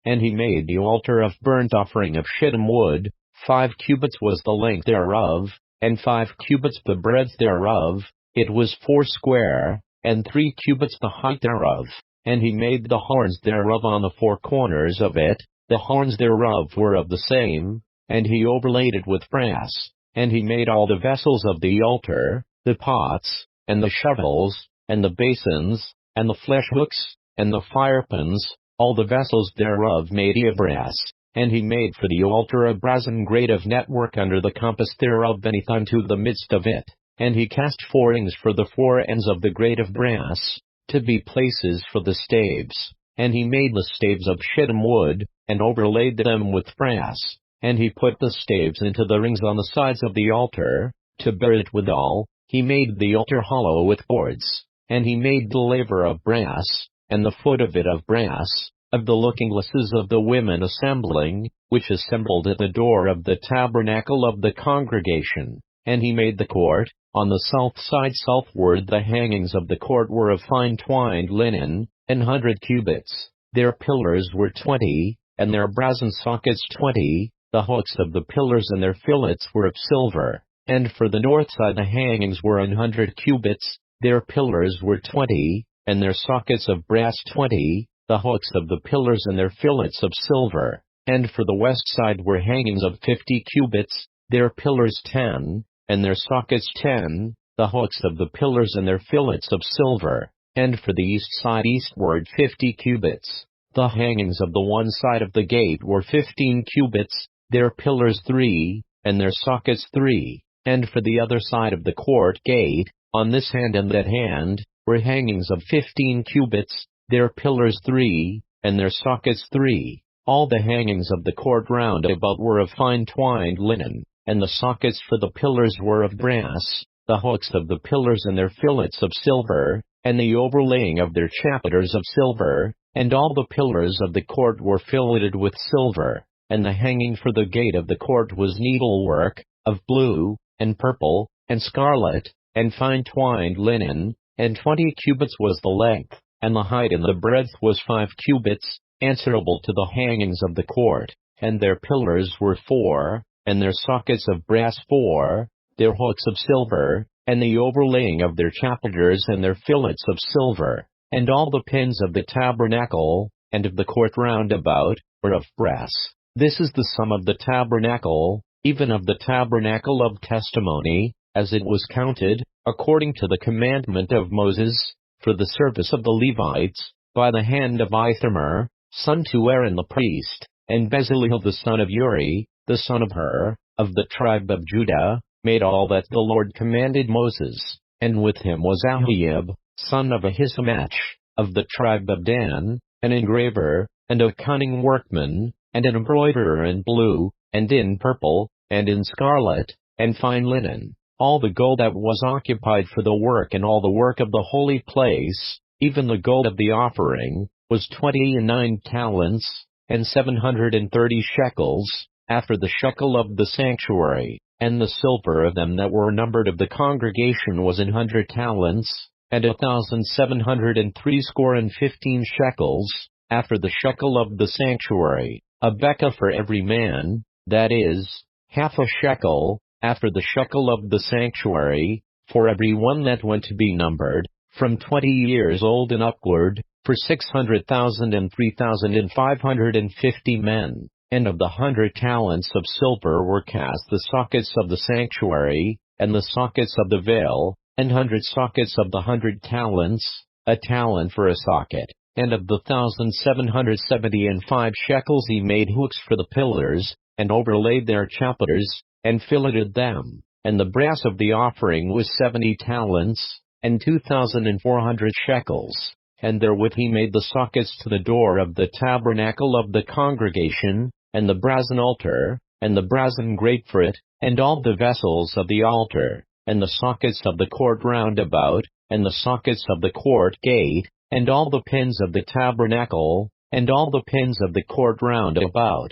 And he made the altar of burnt offering of shittim wood. 5 cubits was the length thereof, and 5 cubits the breadth thereof. It was 4 square, and 3 cubits the height thereof. And he made the horns thereof on the 4 corners of it. The horns thereof were of the same, and he overlaid it with brass. And he made all the vessels of the altar, the pots, and the shovels, and the basins, and the flesh hooks, and the firepans, all the vessels thereof made he of brass. And he made for the altar a brazen grate of network under the compass thereof beneath unto the midst of it. And he cast 4 rings for the 4 ends of the grate of brass, to be places for the staves. And he made the staves of shittim wood, and overlaid them with brass. And he put the staves into the rings on the sides of the altar, to bear it withal. He made the altar hollow with boards. And he made the laver of brass, and the foot of it of brass, of the looking glasses of the women assembling, which assembled at the door of the tabernacle of the congregation. And he made the court. On the south side southward the hangings of the court were of fine twined linen, 100 cubits. Their pillars were 20, and their brazen sockets 20. The hooks of the pillars and their fillets were of silver. And for the north side the hangings were 100 cubits. Their pillars were 20, and their sockets of brass 20. The hooks of the pillars and their fillets of silver. And for the west side were hangings of 50 cubits. Their pillars 10, and their sockets 10, the hooks of the pillars and their fillets of silver. And for the east side eastward 50 cubits. The hangings of the one side of the gate were 15 cubits, their pillars 3, and their sockets 3. And for the other side of the court gate, on this hand and that hand, were hangings of 15 cubits, their pillars 3, and their sockets 3. All the hangings of the court round about were of fine twined linen, and the sockets for the pillars were of brass, the hooks of the pillars and their fillets of silver, and the overlaying of their chapiters of silver, and all the pillars of the court were filleted with silver, and the hanging for the gate of the court was needlework, of blue, and purple, and scarlet, and fine twined linen, and 20 cubits was the length, and the height and the breadth was 5 cubits, answerable to the hangings of the court, and their pillars were 4, and their sockets of brass 4, their hooks of silver, and the overlaying of their chapiters and their fillets of silver, and all the pins of the tabernacle, and of the court round about, were of brass. This is the sum of the tabernacle, even of the tabernacle of testimony, as it was counted, according to the commandment of Moses, for the service of the Levites, by the hand of Ithamar, son to Aaron the priest, and Bezaleel the son of Uri, the son of Hur, of the tribe of Judah, made all that the Lord commanded Moses. And with him was Ahiab, son of Ahisamach, of the tribe of Dan, an engraver, and a cunning workman, and an embroiderer in blue, and in purple, and in scarlet, and fine linen. All the gold that was occupied for the work and all the work of the holy place, even the gold of the offering, was 29 talents, and 730 shekels, after the shekel of the sanctuary. And the silver of them that were numbered of the congregation was 100 talents, and 1,715 shekels, after the shekel of the sanctuary, a bekah for every man, that is, half a shekel, after the shekel of the sanctuary, for every one that went to be numbered, from 20 years old and upward, for 600,000 and 3,550 men. And of the 100 talents of silver were cast the sockets of the sanctuary, and the sockets of the veil, and 100 sockets of the 100 talents, a talent for a socket. And of the 1,775 shekels he made hooks for the pillars, and overlaid their chapiters, and filleted them. And the brass of the offering was 70 talents, and 2,400 shekels. And therewith he made the sockets to the door of the tabernacle of the congregation, and the brazen altar, and the brazen grate for it, and all the vessels of the altar, and the sockets of the court round about, and the sockets of the court gate, and all the pins of the tabernacle, and all the pins of the court round about.